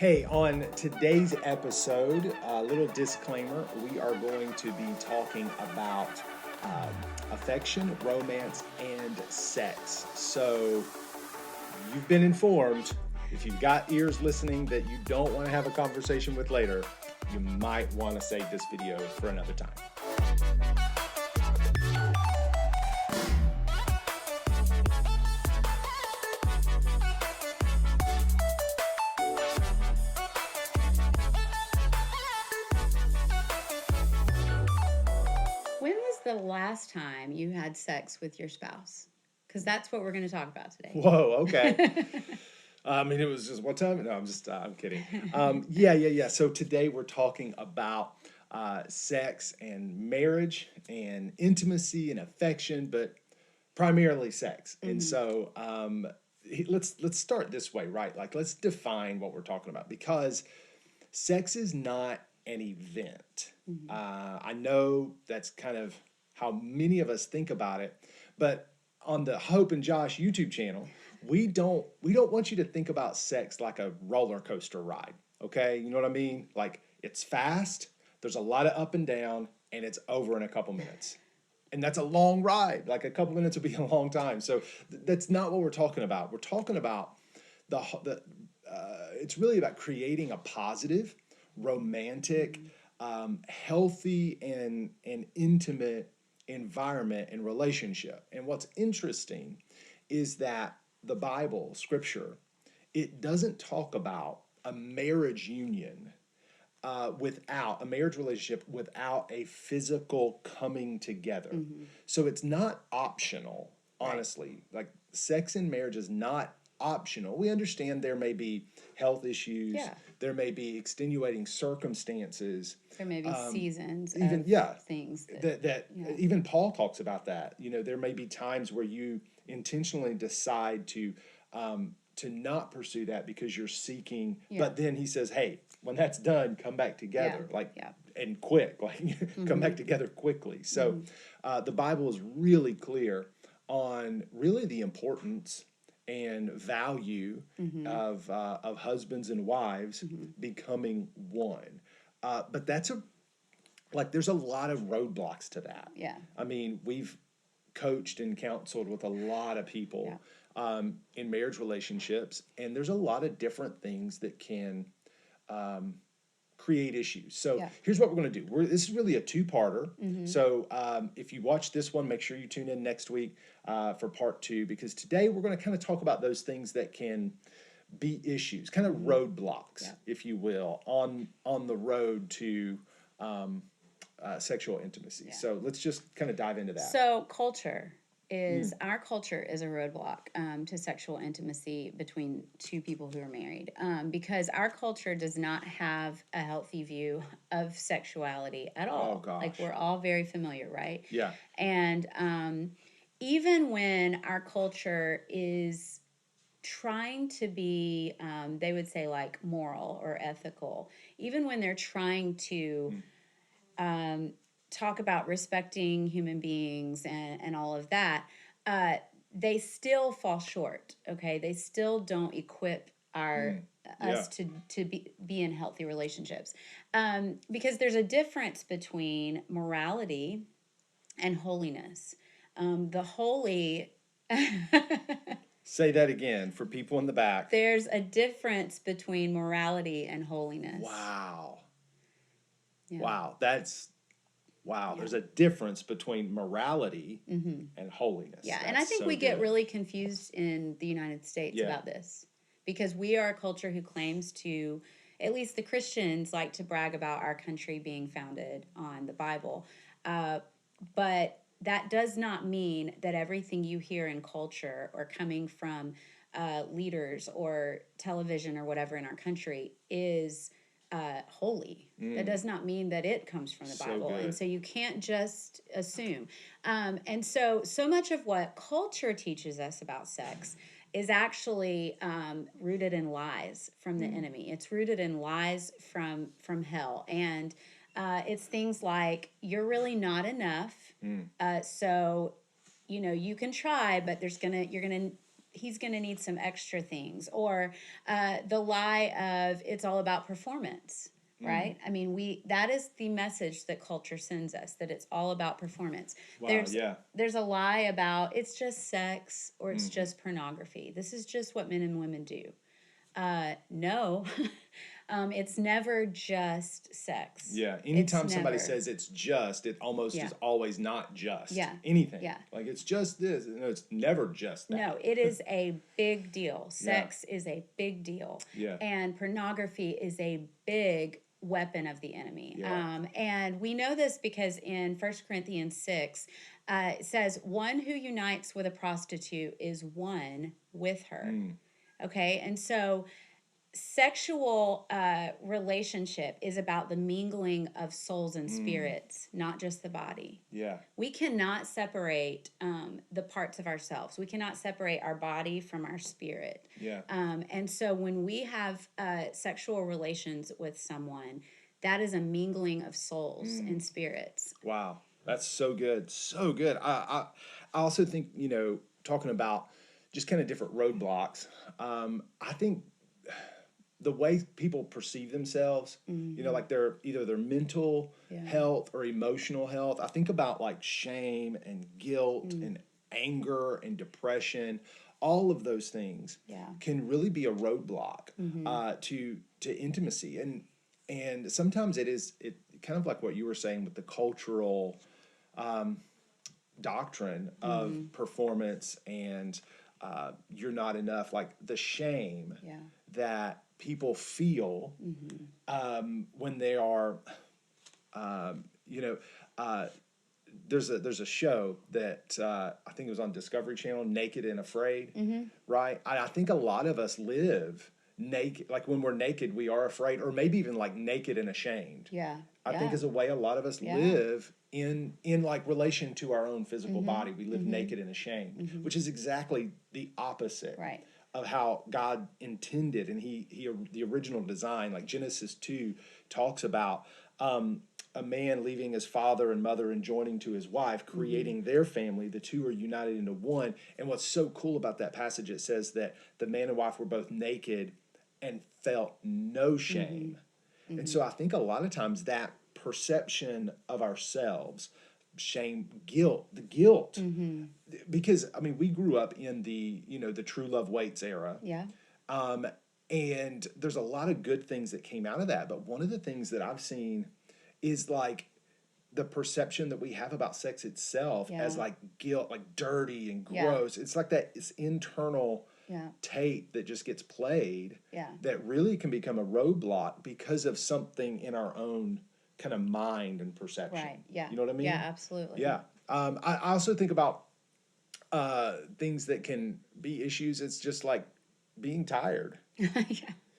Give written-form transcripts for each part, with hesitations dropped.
Hey, on today's episode, a little disclaimer, we are going to be talking about affection, romance, and sex. So you've been informed. If you've got ears listening that you don't want to have a conversation with later, you might want to save this video for another time. When was the last time you had sex with your spouse? Because that's what we're going to talk about today. Whoa, okay. It was just one time. No, I'm kidding. Yeah. So today we're talking about sex and marriage and intimacy and affection, but primarily sex. And so let's start this way, right? Like let's define what we're talking about because sex is not an event. I know that's kind of how many of us think about it, but on the Hope and Josh YouTube channel, we don't want you to think about sex like a roller coaster ride. Okay, you know what I mean? Like it's fast. There's a lot of up and down, and it's over in a couple minutes. And that's a long ride. Like a couple minutes would be a long time. So that's not what we're talking about. We're talking about it's really about creating a positive, romantic, healthy, and intimate environment and relationship. And what's interesting is that the Bible, Scripture, it doesn't talk about a marriage union without a marriage relationship without a physical coming together. So it's not optional, honestly. Like sex in marriage is not optional. We understand there may be health issues, there may be extenuating circumstances. There may be seasons Even of things that even Paul talks about that. You know, there may be times where you intentionally decide to not pursue that because you're seeking, but then he says, hey, when that's done, come back together, and quick, come back together quickly. So the Bible is really clear on really the importance and value of husbands and wives becoming one. But there's a lot of roadblocks to that. Yeah. I mean, we've coached and counseled with a lot of people in marriage relationships, and there's a lot of different things that can create issues. So here's what we're going to do. This is really a two-parter. So if you watch this one, make sure you tune in next week for part two, because today we're going to kind of talk about those things that can be issues, kind of roadblocks, if you will, on the road to sexual intimacy. So let's just kind of dive into that. So our culture is a roadblock to sexual intimacy between two people who are married, because our culture does not have a healthy view of sexuality at all. Oh, gosh. Like we're all very familiar, right? Yeah. And even when our culture is trying to be, they would say like moral or ethical, even when they're trying to talk about respecting human beings and all of that, they still fall short. Okay, they still don't equip us to be in healthy relationships, because there's a difference between morality and holiness. The holy. Say that again for people in the back. There's a difference between morality and holiness. Wow. Yeah. Wow. There's a difference between morality and holiness. Yeah, That's and I think so we get good. really confused in the United States about this, because we are a culture who claims to, at least the Christians like to brag about our country being founded on the Bible. But that does not mean that everything you hear in culture or coming from leaders or television or whatever in our country is holy. That does not mean that it comes from the Bible. Good. And so you can't just assume. And so much of what culture teaches us about sex is actually rooted in lies from the enemy. It's rooted in lies from hell. And it's things like, you're really not enough. So, you can try, but you're gonna he's going to need some extra things, or the lie of it's all about performance, right? I mean, that is the message that culture sends us, that it's all about performance. Wow, yeah. There's a lie about it's just sex or it's just pornography. This is just what men and women do. No, it's never just sex. Yeah. It's Anytime somebody never. says it's just, it almost Yeah. is always not just Yeah. anything. Yeah. Like it's just this. No, it's never just that. No, it is a big deal. Sex is a big deal. Yeah. And pornography is a big weapon of the enemy. Yeah. And we know this because in 1 Corinthians 6, it says, one who unites with a prostitute is one with her. Okay. And so sexual relationship is about the mingling of souls and spirits, not just the body. Yeah. We cannot separate the parts of ourselves. We cannot separate our body from our spirit. Yeah. And so when we have sexual relations with someone, that is a mingling of souls and spirits. Wow. That's so good. So good. I also think, talking about just kind of different roadblocks, I think the way people perceive themselves, like either their mental health or emotional health. I think about like shame and guilt and anger and depression. All of those things can really be a roadblock to intimacy, and sometimes it kind of like what you were saying with the cultural doctrine of performance and you're not enough, like the shame that people feel when they are, there's a show that I think it was on Discovery Channel, Naked and Afraid, right? I think a lot of us live naked, like when we're naked, we are afraid, or maybe even like naked and ashamed. Yeah. I think is a way a lot of us live in like relation to our own physical body. We live naked and ashamed, which is exactly the opposite of how God intended. And he the original design, like Genesis 2 talks about a man leaving his father and mother and joining to his wife, creating their family. The two are united into one. And what's so cool about that passage, it says that the man and wife were both naked and felt no shame. And so I think a lot of times that perception of ourselves, shame, the guilt, because I mean, we grew up in the True Love Waits era. Yeah. And there's a lot of good things that came out of that. But one of the things that I've seen is like the perception that we have about sex itself as like guilt, like dirty and gross. It's like that, it's internal tape that just gets played that really can become a roadblock because of something in our own kind of mind and perception. Right. Yeah. You know what I mean? Yeah, absolutely. Yeah. I also think about things that can be issues. It's just like being tired. Yeah.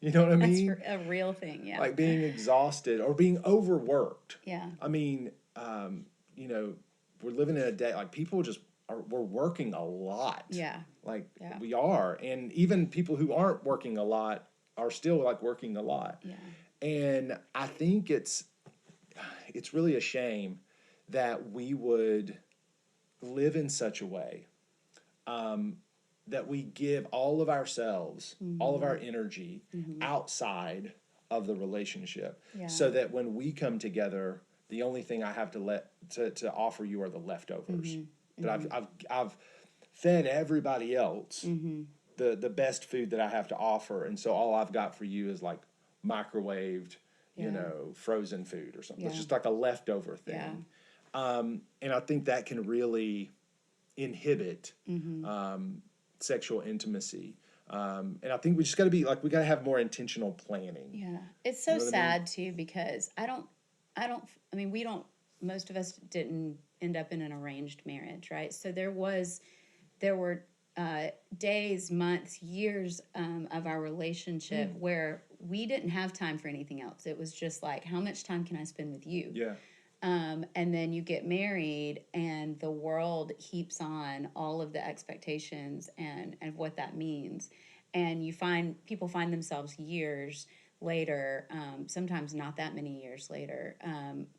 You know what I mean? That's a real thing. Yeah. Like being exhausted or being overworked. Yeah. I mean, we're living in a day, like people we're working a lot. Yeah. Like we are. And even people who aren't working a lot are still like working a lot. Yeah. And I think it's really a shame that we would live in such a way that we give all of ourselves, all of our energy outside of the relationship, so that when we come together, the only thing I have to offer you are the leftovers. That I've fed everybody else the best food that I have to offer, and so all I've got for you is like microwaved, frozen food or something. It's just like a leftover thing. And I think that can really inhibit sexual intimacy. And I think we just got to be like, we got to have more intentional planning. Yeah. It's so sad too, because most of us didn't end up in an arranged marriage, right? So there were days, months, years of our relationship where we didn't have time for anything else. It was just like, how much time can I spend with you? Yeah. And then you get married and the world heaps on all of the expectations and what that means. And people find themselves years later, sometimes not that many years later,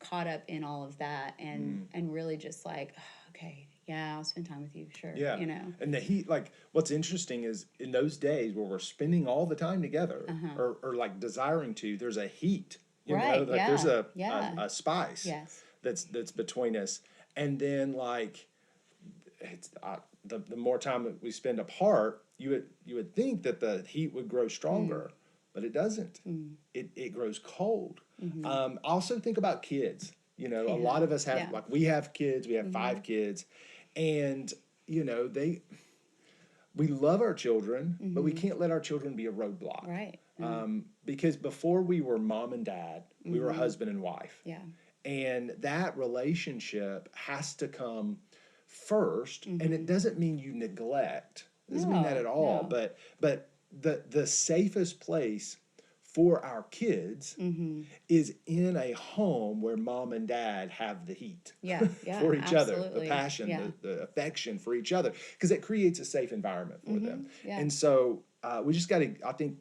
caught up in all of that and really just like, oh, okay, Yeah, I'll spend time with you, sure. Yeah. You know. And the heat, like, what's interesting is in those days where we're spending all the time together Uh-huh. or like desiring to, there's a heat, Right, like there's yeah, yeah. a spice Yes. that's between us. And then like, it's the more time that we spend apart, you would think that the heat would grow stronger, but it doesn't. It grows cold. Also think about kids. A Yeah, lot of us have yeah. like we have kids. We have 5 kids, and they we love our children, but we can't let our children be a roadblock. Right. Because before we were mom and dad, we were husband and wife. Yeah. And that relationship has to come first. And it doesn't mean you neglect. It doesn't mean that No, at all. no. But the safest place for our kids is in a home where mom and dad have the heat Yeah, yeah, for each other, the absolutely. passion, Yeah. the affection for each other, because it creates a safe environment for them. Yeah. And so we just got to, I think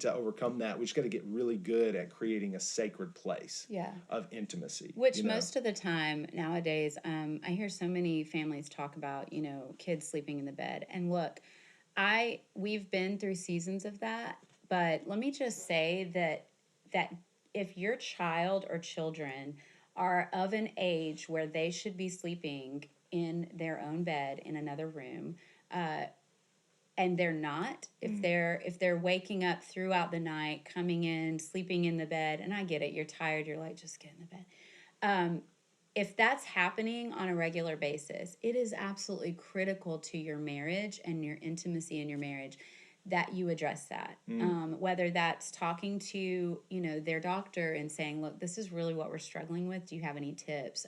to overcome that, we just got to get really good at creating a sacred place Yeah. of intimacy. Which most of the time nowadays, I hear so many families talk about, kids sleeping in the bed. And look, we've been through seasons of that, but let me just say that if your child or children are of an age where they should be sleeping in their own bed in another room, and they're not, if they're waking up throughout the night, coming in, sleeping in the bed, and I get it, you're tired, you're like, just get in the bed. If that's happening on a regular basis, it is absolutely critical to your marriage and your intimacy in your marriage that you address that. Whether that's talking to their doctor and saying, look, this is really what we're struggling with, do you have any tips?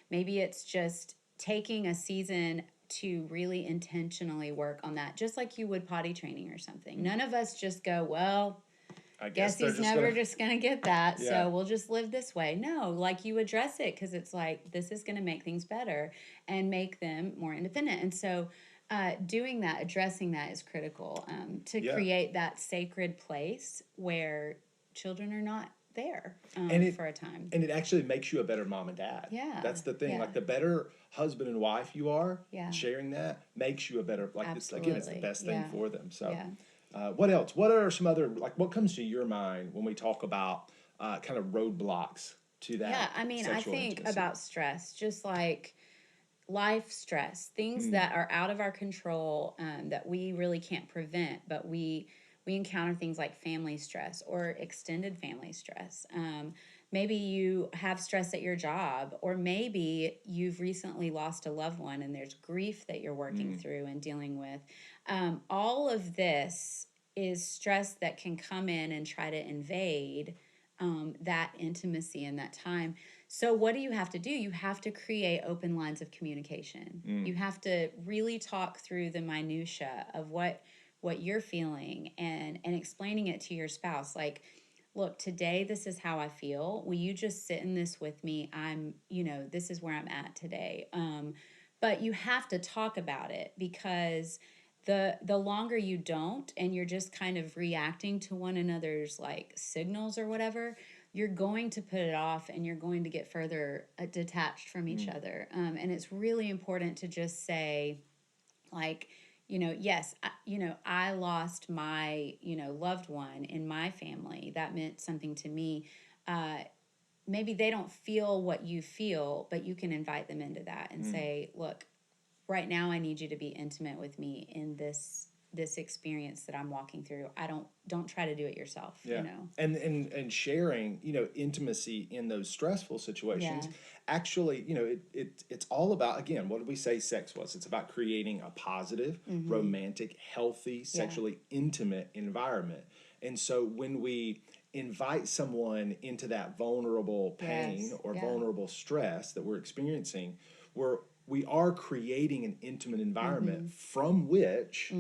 Maybe it's just taking a season to really intentionally work on that, just like you would potty training or something. None of us just go, well, I guess they're he's just never gonna, just going to get that, yeah, so we'll just live this way. No, like you address it because it's like, this is going to make things better and make them more independent. And so doing that, addressing that is critical to yeah. create that sacred place where children are not there for a time. And it actually makes you a better mom and dad. Yeah, That's the thing. yeah. Like the better husband and wife you are, Yeah. sharing that makes you a better, like it's the Absolutely. best thing Yeah. for them. So Yeah. what else? What are some other, like what comes to your mind when we talk about kind of roadblocks to that Yeah, I mean, I sexual think intimacy? about stress, just like life stress, things that are out of our control, that we really can't prevent, but we encounter things like family stress or extended family stress. Maybe you have stress at your job, or maybe you've recently lost a loved one and there's grief that you're working through and dealing with. All of this is stress that can come in and try to invade that intimacy in that time. So, what do you have to do? You have to create open lines of communication. You have to really talk through the minutia of what you're feeling and explaining it to your spouse. Like, look, today this is how I feel. Will you just sit in this with me? This is where I'm at today. But you have to talk about it, because the longer you don't and you're just kind of reacting to one another's like signals or whatever, you're going to put it off and you're going to get further detached from each other. And it's really important to just say, like, yes, I lost my, loved one in my family. That meant something to me. Maybe they don't feel what you feel, but you can invite them into that and say, look, right now I need you to be intimate with me in this experience that I'm walking through. Don't try to do it yourself. Yeah. And sharing, intimacy in those stressful situations. Yeah. Actually, it's all about, again, what did we say sex was? It's about creating a positive, romantic, healthy, sexually intimate environment. And so when we invite someone into that vulnerable pain or vulnerable stress that we're experiencing, we are creating an intimate environment from which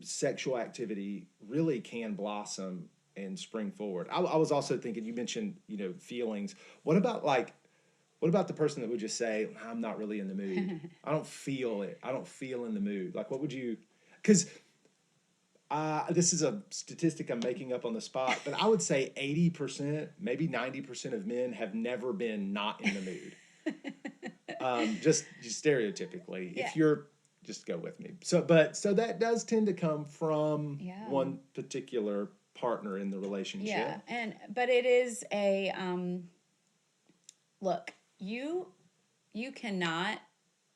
sexual activity really can blossom and spring forward. I was also thinking, you mentioned, feelings. What about the person that would just say, I'm not really in the mood. I don't feel it. I don't feel in the mood. Like, what would you, because this is a statistic I'm making up on the spot, but I would say 80%, maybe 90% of men have never been not in the mood. Just stereotypically, Yeah. if you're just go with me. So that does tend to come from Yeah. one particular partner in the relationship. Yeah, but it is a look, you cannot,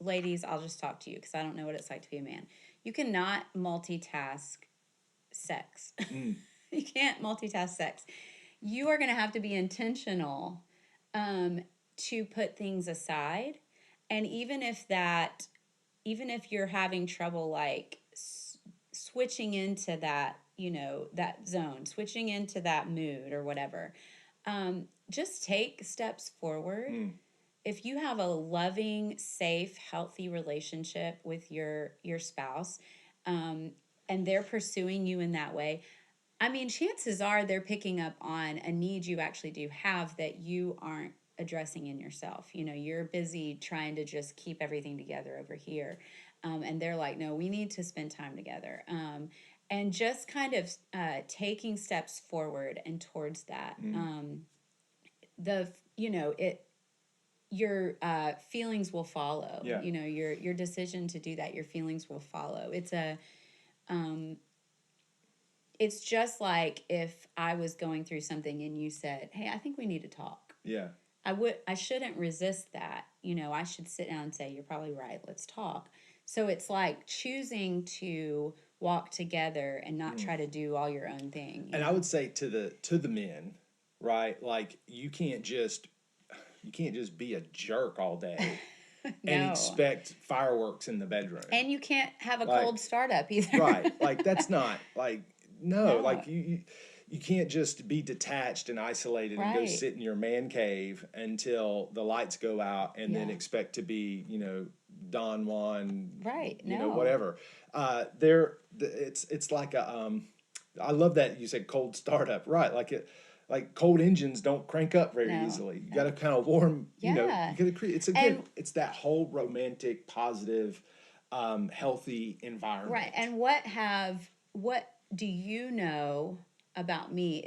ladies, I'll just talk to you because I don't know what it's like to be a man. You cannot multitask sex. You can't multitask sex. You are going to have to be intentional to put things aside. And even if you're having trouble like switching into that, that zone, switching into that mood or whatever, just take steps forward. If you have a loving, safe, healthy relationship with your spouse, and they're pursuing you in that way, I mean, chances are they're picking up on a need you actually do have that you aren't addressing in yourself. You're busy trying to just keep everything together over here. And they're like, no, we need to spend time together. And just kind of taking steps forward and towards that. The, you know, it, your feelings will follow. Yeah. Your decision to do that, your feelings will follow. It's just like if I was going through something and you said, hey, I think we need to talk. Yeah. I shouldn't resist that. I should sit down and say, you're probably right, let's talk. So it's like choosing to walk together and not try to do all your own thing. And I would say to the men, right? Like you can't just be a jerk all day No. and expect fireworks in the bedroom. And you can't have a cold startup either. Right. Like that's not like no. No. Like you can't just be detached and isolated and go Right. sit in your man cave until the lights go out and then Yeah. expect to be, Don Juan, Right. whatever. It's like I love that you said cold startup, right? Like cold engines don't crank up very No, easily. You got to kind of warm, you Yeah. got to create. It's that whole romantic, positive, healthy environment. Right. And what do you know about me?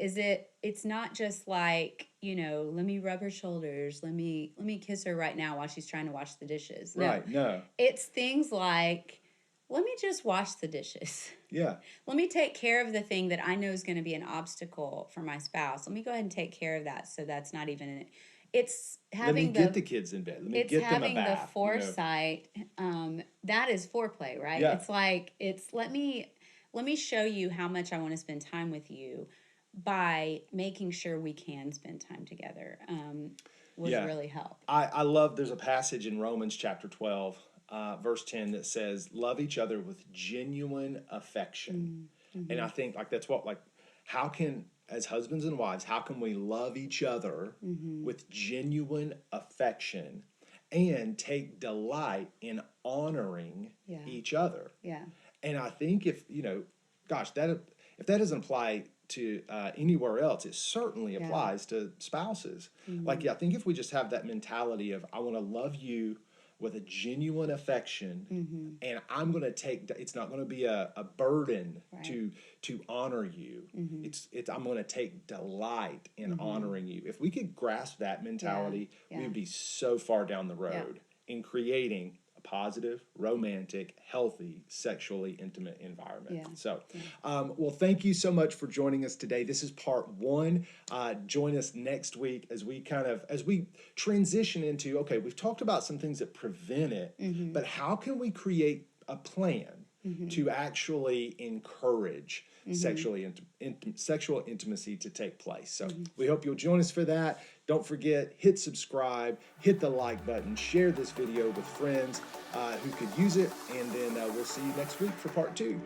It's not just like, let me rub her shoulders, let me kiss her right now while she's trying to wash the dishes. No. Right, no. It's things like, let me just wash the dishes. Yeah. Let me take care of the thing that I know is going to be an obstacle for my spouse. Let me go ahead and take care of that so that's not even in it. It's having Let me get the kids in bed. Let me it's get them a having the bath. foresight. That is foreplay, right? Yeah. It's like let me show you how much I want to spend time with you by making sure we can spend time together. Would really help. I love, there's a passage in Romans chapter 12, verse 10 that says, love each other with genuine affection. And I think like that's what, like, how can, as husbands and wives, how can we love each other with genuine affection and take delight in honoring each other? Yeah. And I think if that doesn't apply to anywhere else, it certainly applies to spouses. Like, I think if we just have that mentality of I want to love you with a genuine affection, and I'm going to it's not going to be a burden to honor you. I'm going to take delight in honoring you. If we could grasp that mentality, we would be so far down the road in creating a positive, romantic, healthy, sexually intimate environment. Yeah. So, well, thank you so much for joining us today. This is part one. Join us next week as we transition into, okay, we've talked about some things that prevent it, but how can we create a plan to actually encourage sexual intimacy to take place? So we hope you'll join us for that. Don't forget, hit subscribe, hit the like button, share this video with friends who could use it, and then we'll see you next week for part two.